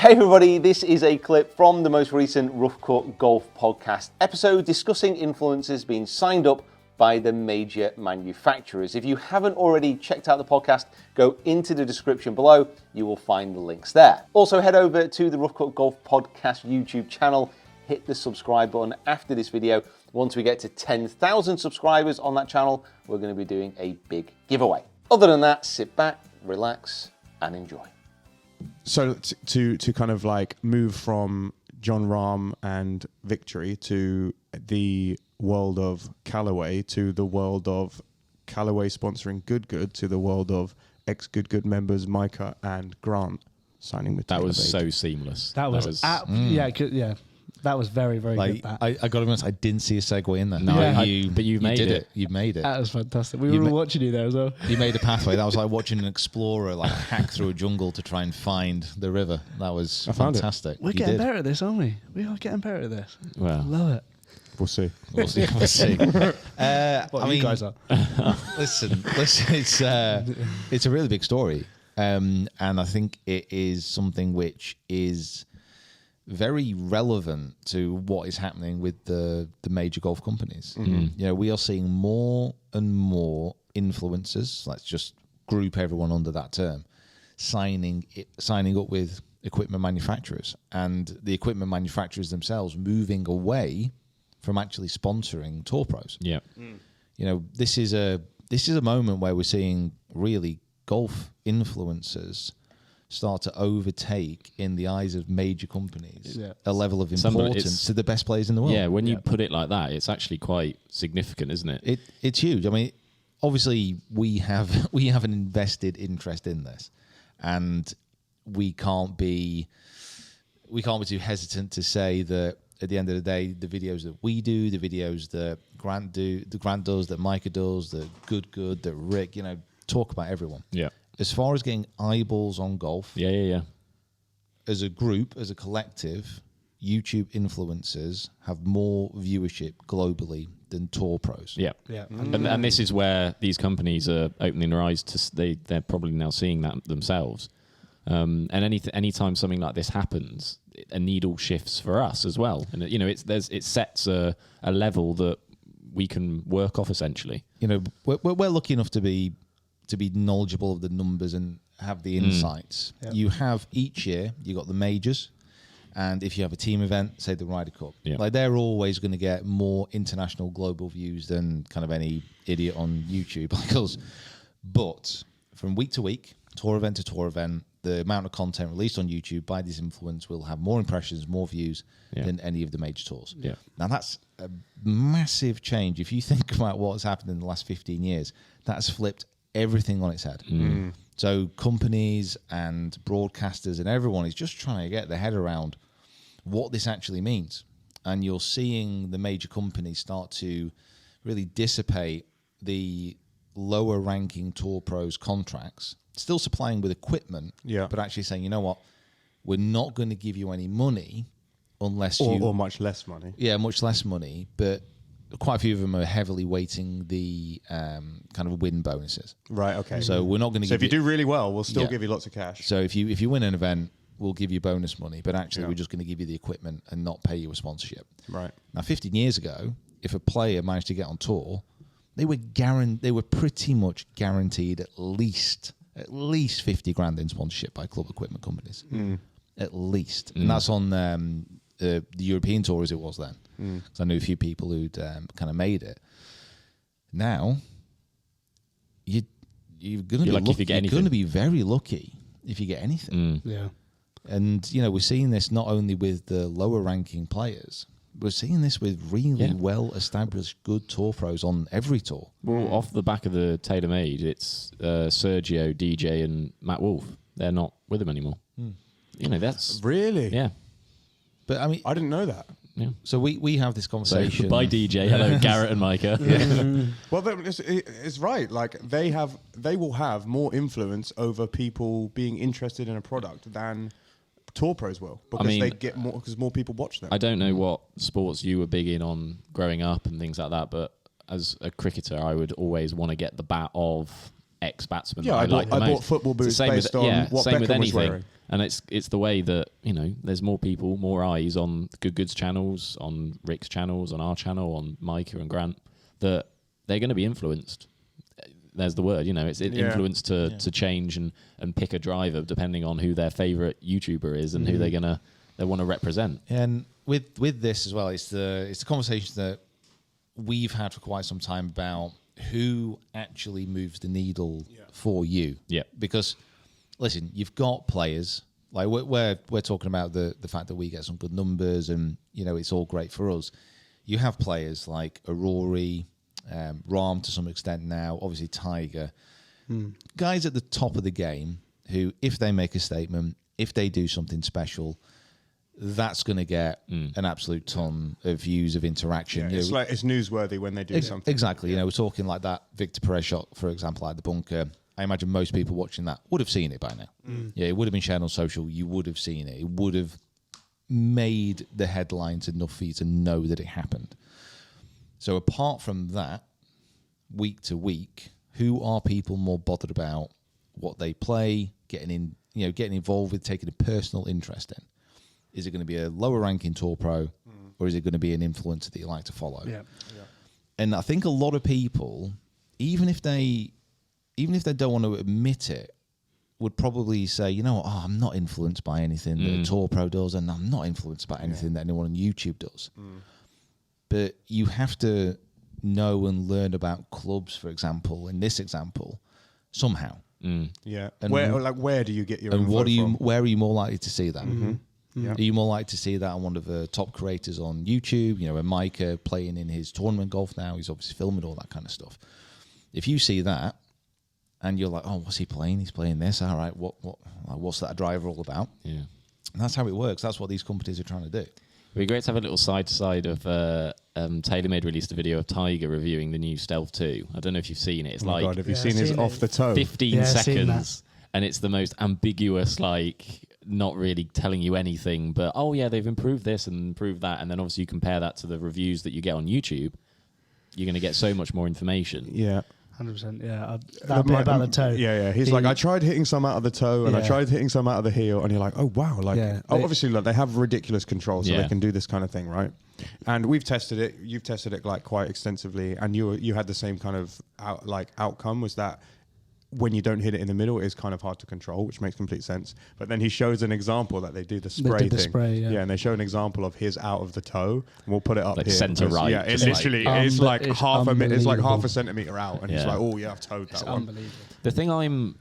Hey everybody, this is a clip from the most recent Rough Cut Golf podcast episode discussing influencers being signed up by the major manufacturers. If you haven't already checked out the podcast, go into the description below. You will find the links there. Also, head over to the Rough Cut Golf podcast YouTube channel. Hit the subscribe button after this video. Once we get to 10,000 subscribers on that channel, we're going to be doing a big giveaway. Other than that, sit back, relax, and enjoy. So to kind of like move from John Rahm and Victory to the world of Callaway to the world of Callaway sponsoring Good to the world of ex-Good members Micah and Grant signing with That Taylor was Bade. so seamless. That was yeah. That was very, very good. I got to be honest, I didn't see a segue in there. No, but you made it. You made it. That was fantastic. We were watching you there as well. You made a pathway. That was like watching an explorer like hack through a jungle to try and find the river. That was fantastic. We're getting better at this, aren't we? We are getting better at this. Well, Love it. We'll see. We'll see. We'll see. You guys are. Listen. It's a really big story, and I think it is something which is very relevant to what is happening with the major golf companies. Mm-hmm. You know, we are seeing more and more influencers. Let's just group everyone under that term, signing up with equipment manufacturers, and the equipment manufacturers themselves moving away from actually sponsoring tour pros. yeah. You know, this is a moment where we're seeing really golf influencers start to overtake in the eyes of major companies a level of importance to the best players in the world. Yeah, when you put it like that, it's actually quite significant, isn't it? It's huge. I mean, obviously we have an invested interest in this, and we can't be too hesitant to say that at the end of the day, the videos that we do, the videos that Grant does, that Micah does, that Good, that Rick, you know, talk about everyone. Yeah. As far as getting eyeballs on golf, Yeah. as a group, as a collective, YouTube influencers have more viewership globally than tour pros. Yeah. Yeah. And this is where these companies are opening their eyes to. They're probably now seeing that themselves. And anytime something like this happens, a needle shifts for us as well. And you know, it sets a level that we can work off essentially. You know, we're lucky enough to be knowledgeable of the numbers and have the insights. Yep. You have each year, you got the majors, and if you have a team event, say the Ryder Cup, like they're always going to get more international global views than kind of any idiot on YouTube like us. But from week to week, tour event to tour event, the amount of content released on YouTube by these influencers will have more impressions, more views than any of the major tours. Yeah. Now that's a massive change. If you think about what's happened in the last 15 years, that's flipped everything on its head. So companies and broadcasters and everyone is just trying to get their head around what this actually means. And you're seeing the major companies start to really dissipate the lower ranking tour pros contracts, still supplying with equipment, but actually saying, you know what, we're not going to give you any money unless or much less money. Yeah, much less money, but quite a few of them are heavily weighting the kind of win bonuses. Right, okay. So we're not going to So give if you do really well, we'll still give you lots of cash. So if you win an event, we'll give you bonus money, but actually we're just going to give you the equipment and not pay you a sponsorship. Right. Now, 15 years ago, if a player managed to get on tour, they were pretty much guaranteed at least 50 grand in sponsorship by club equipment companies. At least. And that's on the European tour as it was then. Because I knew a few people who'd kind of made it. Now, you're going to be lucky if you get anything. You're going to be very lucky if you get anything. Yeah. And, you know, we're seeing this not only with the lower ranking players, we're seeing this with really well-established good tour pros on every tour. Well, off the back of the TaylorMade, it's Sergio, DJ, and Matt Wolf. They're not with him anymore. You know, that's... Really? Yeah. But, I mean... I didn't know that. Yeah. So we have this conversation... So, bye, DJ. Hello, Garrett and Micah. Well, it's right. Like they will have more influence over people being interested in a product than tour pros will, because they get more, because more people watch them. I don't know what sports you were big in on growing up and things like that, but as a cricketer, I would always want to get the bat of ex-batsman. Yeah, I bought football boots based on what Beckham was wearing. And it's the way that, there's more people, more eyes on Good Goods channels, on Rick's channels, on our channel, on Micah and Grant, that they're going to be influenced. There's the word, it's influenced to change and pick a driver depending on who their favorite YouTuber is and who they want to represent. And with this as well, it's the conversation that we've had for quite some time about who actually moves the needle for you. Yeah. Because listen, you've got players like we're talking about the fact that we get some good numbers and it's all great for us. You have players like Aurori, Ram to some extent now, obviously Tiger, guys at the top of the game who, if they make a statement, if they do something special, that's going to get an absolute ton of views, of interaction. It's like it's newsworthy when they do something. Exactly. We're talking like that Victor Perez shot, for example, like the bunker. I imagine most people watching that would have seen it by now. Yeah, it would have been shared on social. You would have seen it. It would have made the headlines enough for you to know that it happened. So apart from that, week to week, who are people more bothered about what they play, getting involved with, taking a personal interest in? Is it going to be a lower ranking Tour Pro, or is it going to be an influencer that you like to follow? Yeah. And I think a lot of people, even if they don't want to admit it, would probably say, I'm not influenced by anything that a Tour Pro does, and I'm not influenced by anything that anyone on YouTube does. But you have to know and learn about clubs, for example, in this example, somehow. Yeah. And where do you get your and info what from? where are you more likely to see that? Yeah. Are you more likely to see that on one of the top creators on YouTube? A Micah playing in his tournament golf now. He's obviously filming all that kind of stuff. If you see that and you're like, oh, what's he playing? He's playing this. All right, what's that driver all about? Yeah. And that's how it works. That's what these companies are trying to do. It'd be great to have a little side-to-side of TaylorMade released a video of Tiger reviewing the new Stealth 2. I don't know if you've seen it. It's Oh my God, have you seen his seen off the toe? 15 seconds, and it's the most ambiguous, not really telling you anything, but they've improved this and improved that, and then obviously you compare that to the reviews that you get on YouTube, you're going to get so much more information. Yeah. 100%. Yeah. That bit about the toe. Yeah. He's like, I tried hitting some out of the toe and I tried hitting some out of the heel, and you're like, oh wow, obviously, they have ridiculous control, so they can do this kind of thing, right? And we've tested it. You've tested it quite extensively, and you had the same kind of outcome. Was that when you don't hit it in the middle, it is kind of hard to control, which makes complete sense. But then he shows an example that they do the spray thing. And they show an example of his out of the toe, and we'll put it up here. Center right. Yeah, it literally is half a centimeter out, and he's like, oh yeah, I've towed that one. Unbelievable. The thing I'm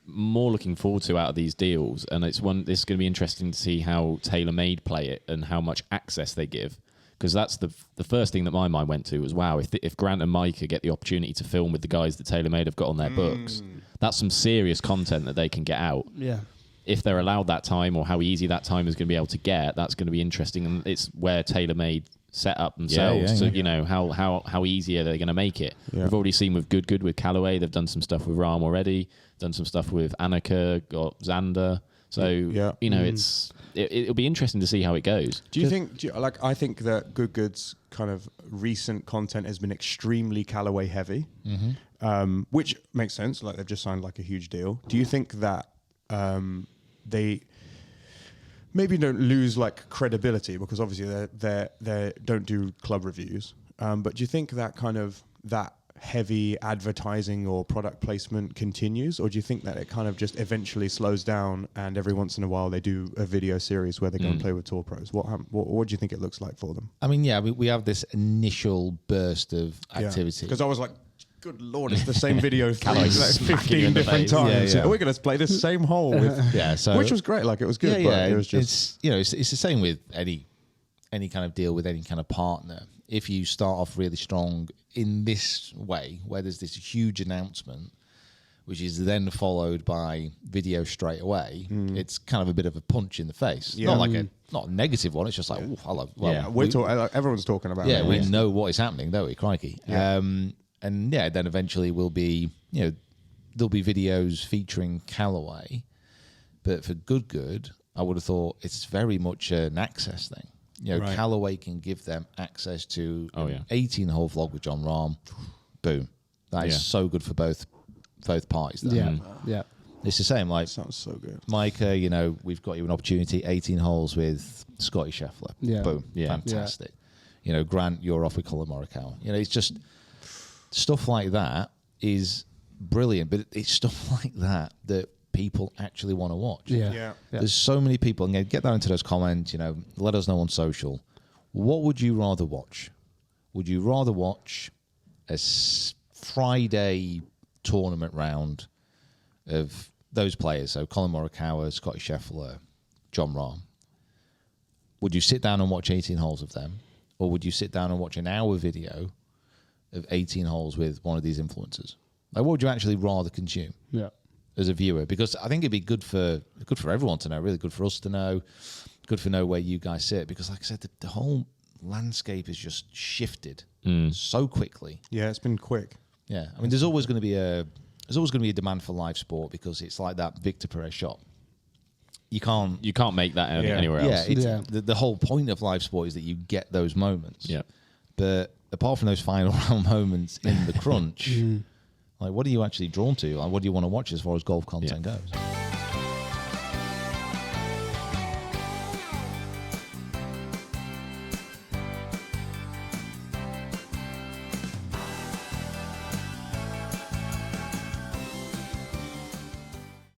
more looking forward to out of these deals, and this is going to be interesting to see how TaylorMade play it and how much access they give. Because that's the first thing that my mind went to was, wow, if Grant and Micah get the opportunity to film with the guys that TaylorMade have got on their books, that's some serious content that they can get out. Yeah. If they're allowed that time, or how easy that time is going to be able to get, that's going to be interesting. And it's where TaylorMade set up themselves. So, how easy are they going to make it? Yeah. We've already seen with Good with Callaway, they've done some stuff with Rahm already, done some stuff with Annika, got Xander. So, it'll be interesting to see how it goes. Do you think, I think that Good Goods kind of recent content has been extremely Callaway heavy, which makes sense. They've just signed a huge deal. Do you think that they maybe don't lose credibility because obviously they don't do club reviews, but do you think that kind of that heavy advertising or product placement continues, or do you think that it kind of just eventually slows down and every once in a while they do a video series where they go and play with Tour Pros? What do you think it looks like for them? I mean, we have this initial burst of activity. Because I was like, good Lord, it's the same video 15 in the different face. times. Yeah. We're going to play this same hole with, which was great. It was good, but it was just... It's the same with any kind of deal with any kind of partner. If you start off really strong in this way, where there's this huge announcement, which is then followed by video straight away, it's kind of a bit of a punch in the face. Yeah. Not a negative one. It's just hello. Well, everyone's talking about it. Yeah, we know what is happening, don't we? Crikey. Yeah. And then eventually will be, there'll be videos featuring Callaway, but for Good, I would have thought it's very much an access thing. Right. Callaway can give them access to 18-hole vlog with John Rahm. Boom. That is so good for both parties. There. Yeah. It's the same. Like Sounds so good. Micah, you know, we've got you an opportunity, 18 holes with Scotty Scheffler. Yeah. Boom. Yeah. Fantastic. You know, Grant, you're off with Colin Morikawa. You know, it's just stuff like that is brilliant, but it's stuff like that that people actually want to watch. Yeah. There's so many people, and get that into those comments, you know, let us know on social. What would you rather watch? Would you rather watch a Friday tournament round of those players, so Colin Morikawa, Scotty Scheffler, John Rahm? Would you sit down and watch 18 holes of them? Or would you sit down and watch an hour video of 18 holes with one of these influencers? Like, what would you actually rather consume as a viewer? Because I think it'd be good for everyone to know, really good for us to know, good for know where you guys sit. Because like I said, the whole landscape has just shifted so quickly. Yeah, it's been quick. Yeah, I mean, there's always going to be a demand for live sport because it's like that Victor Perez shot. You can't make that anywhere else. The whole point of live sport is that you get those moments. Yeah. But apart from those final round moments in the crunch, like, what are you actually drawn to? Like, what do you want to watch as far as golf content goes?